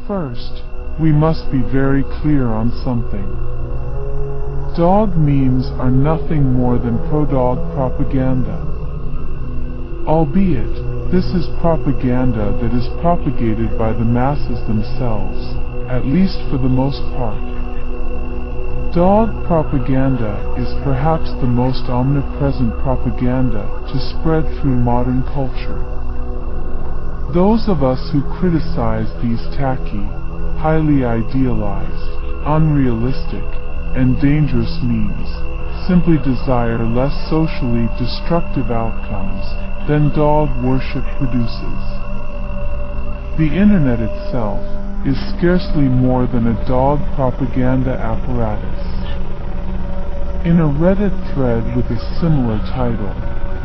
First, we must be very clear on something. Dog memes are nothing more than pro-dog propaganda. Albeit, this is propaganda that is propagated by the masses themselves, at least for the most part. Dog propaganda is perhaps the most omnipresent propaganda to spread through modern culture. Those of us who criticize these tacky, highly idealized, unrealistic, and dangerous memes simply desire less socially destructive outcomes than dog worship produces. The internet itself is scarcely more than a dog propaganda apparatus. In a Reddit thread with a similar title,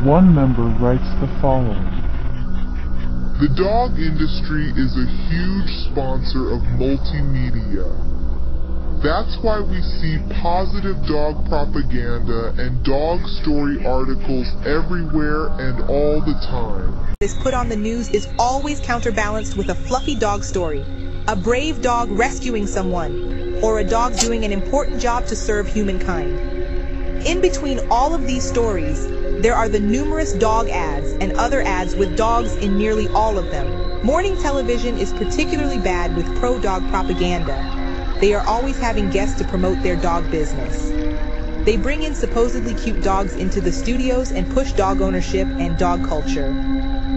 one member writes the following. The dog industry is a huge sponsor of multimedia. That's why we see positive dog propaganda and dog story articles everywhere and all the time. Is put on the news is always counterbalanced with a fluffy dog story, a brave dog rescuing someone, or a dog doing an important job to serve humankind. In between all of these stories, there are the numerous dog ads and other ads with dogs in nearly all of them. Morning television is particularly bad with pro-dog propaganda. They are always having guests to promote their dog business. They bring in supposedly cute dogs into the studios and push dog ownership and dog culture.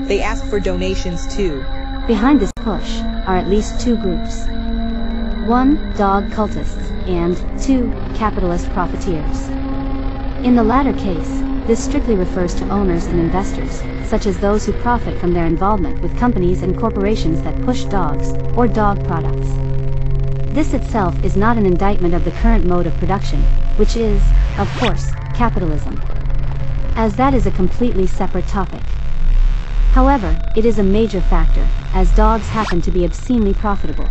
They ask for donations too. Behind this push are at least two groups. 1. Dog cultists, and 2. Capitalist profiteers. In the latter case, this strictly refers to owners and investors, such as those who profit from their involvement with companies and corporations that push dogs, or dog products. This itself is not an indictment of the current mode of production, which is, of course, capitalism, as that is a completely separate topic. However, it is a major factor, as dogs happen to be obscenely profitable.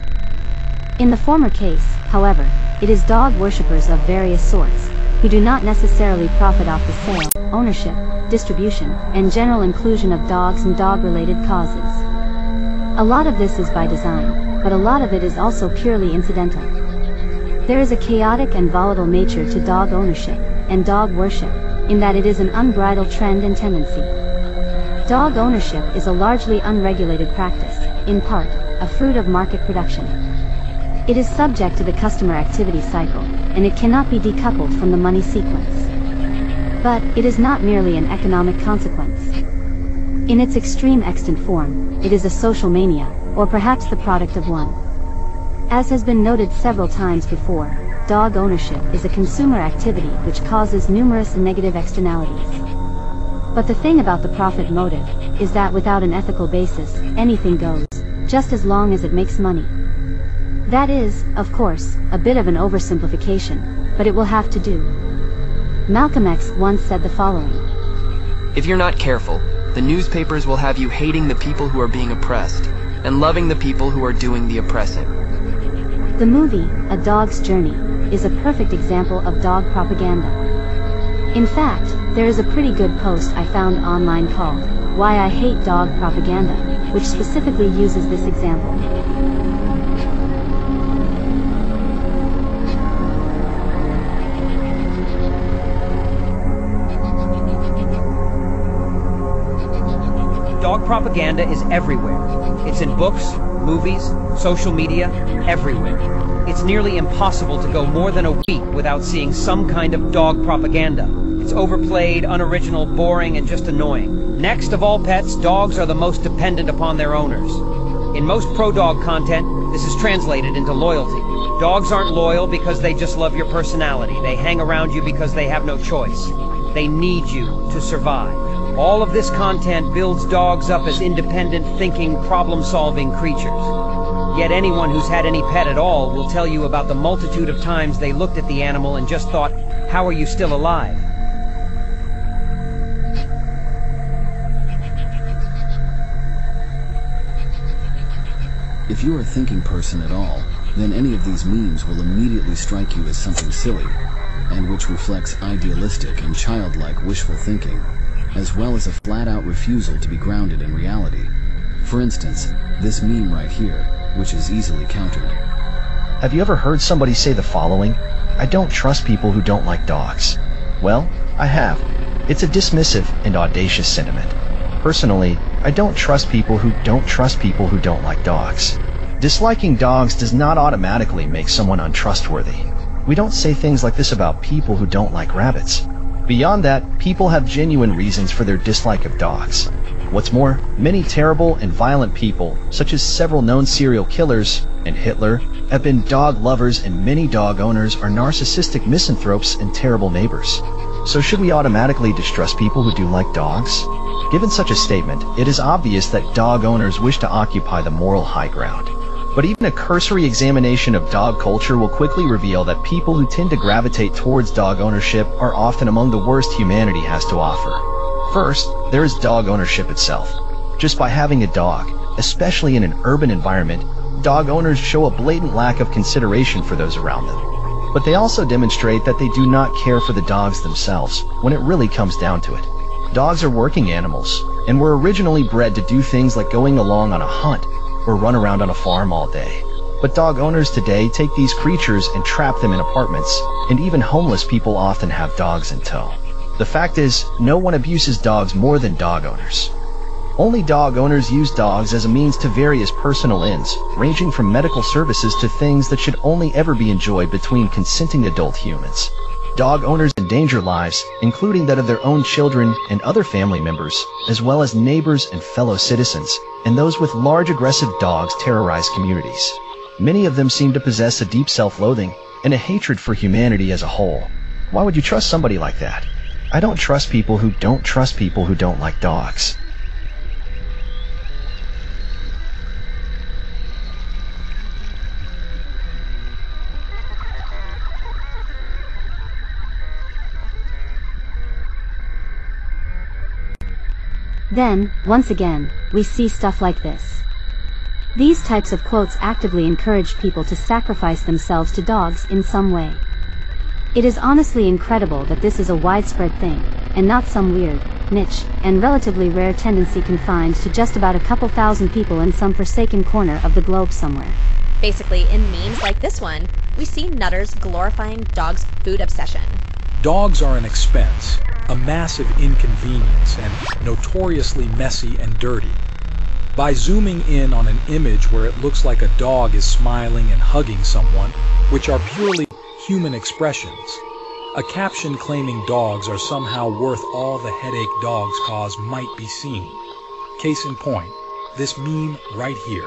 In the former case, however, it is dog worshippers of various sorts, who do not necessarily profit off the sale, ownership, distribution, and general inclusion of dogs and dog-related causes. A lot of this is by design, but a lot of it is also purely incidental. There is a chaotic and volatile nature to dog ownership and dog worship, in that it is an unbridled trend and tendency. Dog ownership is a largely unregulated practice, in part, a fruit of market production. It is subject to the customer activity cycle, and it cannot be decoupled from the money sequence. But it is not merely an economic consequence. In its extreme extant form, it is a social mania, or perhaps the product of one. As has been noted several times before, dog ownership is a consumer activity which causes numerous negative externalities. But the thing about the profit motive is that without an ethical basis, anything goes, just as long as it makes money. That is, of course, a bit of an oversimplification, but it will have to do. Malcolm X once said the following. If you're not careful, the newspapers will have you hating the people who are being oppressed, and loving the people who are doing the oppressing. The movie, A Dog's Journey, is a perfect example of dog propaganda. In fact, there is a pretty good post I found online called, Why I Hate Dog Propaganda, which specifically uses this example. Dog propaganda is everywhere. It's in books, movies, social media, everywhere. It's nearly impossible to go more than a week without seeing some kind of dog propaganda. It's overplayed, unoriginal, boring, and just annoying. Next of all pets, dogs are the most dependent upon their owners. In most pro-dog content, this is translated into loyalty. Dogs aren't loyal because they just love your personality. They hang around you because they have no choice. They need you to survive. All of this content builds dogs up as independent, thinking, problem-solving creatures. Yet anyone who's had any pet at all will tell you about the multitude of times they looked at the animal and just thought, how are you still alive? If you are a thinking person at all, then any of these memes will immediately strike you as something silly, and which reflects idealistic and childlike wishful thinking, as well as a flat-out refusal to be grounded in reality. For instance, this meme right here, which is easily countered. Have you ever heard somebody say the following? I don't trust people who don't like dogs. Well, I have. It's a dismissive and audacious sentiment. Personally, I don't trust people who don't trust people who don't like dogs. Disliking dogs does not automatically make someone untrustworthy. We don't say things like this about people who don't like rabbits. Beyond that, people have genuine reasons for their dislike of dogs. What's more, many terrible and violent people, such as several known serial killers and Hitler, have been dog lovers, and many dog owners are narcissistic misanthropes and terrible neighbors. So should we automatically distrust people who do like dogs? Given such a statement, it is obvious that dog owners wish to occupy the moral high ground. But even a cursory examination of dog culture will quickly reveal that people who tend to gravitate towards dog ownership are often among the worst humanity has to offer. First, there is dog ownership itself. Just by having a dog, especially in an urban environment, dog owners show a blatant lack of consideration for those around them. But they also demonstrate that they do not care for the dogs themselves when it really comes down to it. Dogs are working animals, and were originally bred to do things like going along on a hunt or run around on a farm all day. But dog owners today take these creatures and trap them in apartments, and even homeless people often have dogs in tow. The fact is, no one abuses dogs more than dog owners. Only dog owners use dogs as a means to various personal ends, ranging from medical services to things that should only ever be enjoyed between consenting adult humans. Dog owners endanger lives, including that of their own children and other family members, as well as neighbors and fellow citizens, and those with large aggressive dogs terrorize communities. Many of them seem to possess a deep self-loathing and a hatred for humanity as a whole. Why would you trust somebody like that? I don't trust people who don't trust people who don't like dogs. Then, once again, we see stuff like this. These types of quotes actively encourage people to sacrifice themselves to dogs in some way. It is honestly incredible that this is a widespread thing, and not some weird, niche, and relatively rare tendency confined to just about a couple thousand people in some forsaken corner of the globe somewhere. Basically, in memes like this one, we see nutters glorifying dogs' food obsession. Dogs are an expense, a massive inconvenience, and notoriously messy and dirty. By zooming in on an image where it looks like a dog is smiling and hugging someone, which are purely human expressions, a caption claiming dogs are somehow worth all the headache dogs cause might be seen. Case in point, this meme right here.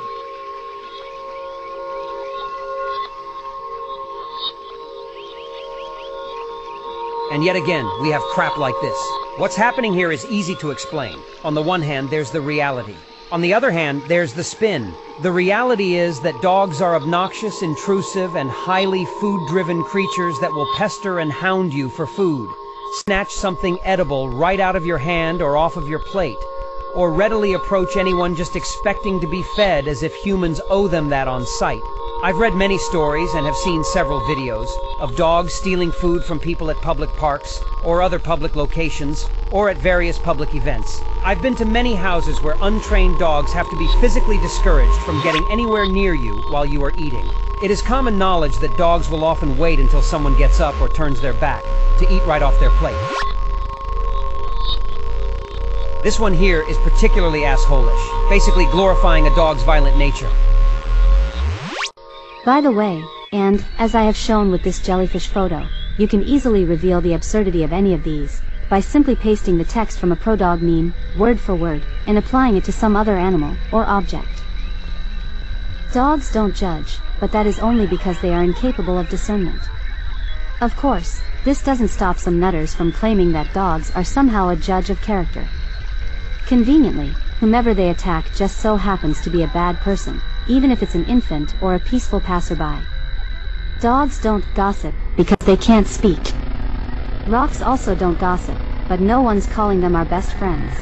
And yet again, we have crap like this. What's happening here is easy to explain. On the one hand, there's the reality. On the other hand, there's the spin. The reality is that dogs are obnoxious, intrusive, and highly food-driven creatures that will pester and hound you for food, snatch something edible right out of your hand or off of your plate, or readily approach anyone just expecting to be fed as if humans owe them that on sight. I've read many stories and have seen several videos of dogs stealing food from people at public parks or other public locations or at various public events. I've been to many houses where untrained dogs have to be physically discouraged from getting anywhere near you while you are eating. It is common knowledge that dogs will often wait until someone gets up or turns their back to eat right off their plate. This one here is particularly assholish, basically glorifying a dog's violent nature. By the way, and, as I have shown with this jellyfish photo, you can easily reveal the absurdity of any of these, by simply pasting the text from a pro-dog meme, word for word, and applying it to some other animal, or object. Dogs don't judge, but that is only because they are incapable of discernment. Of course, this doesn't stop some nutters from claiming that dogs are somehow a judge of character. Conveniently, whomever they attack just so happens to be a bad person, even if it's an infant or a peaceful passerby. Dogs don't gossip because they can't speak. Rocks also don't gossip, but no one's calling them our best friends.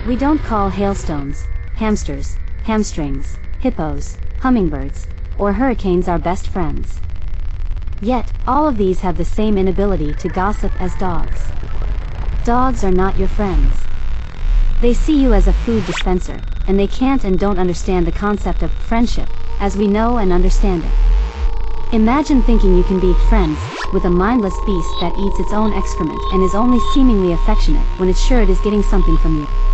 We don't call hailstones, hamsters, hamstrings, hippos, hummingbirds, or hurricanes our best friends. Yet, all of these have the same inability to gossip as dogs. Dogs are not your friends. They see you as a food dispenser, and they can't and don't understand the concept of friendship, as we know and understand it. Imagine thinking you can be friends with a mindless beast that eats its own excrement and is only seemingly affectionate when it's sure it is getting something from you.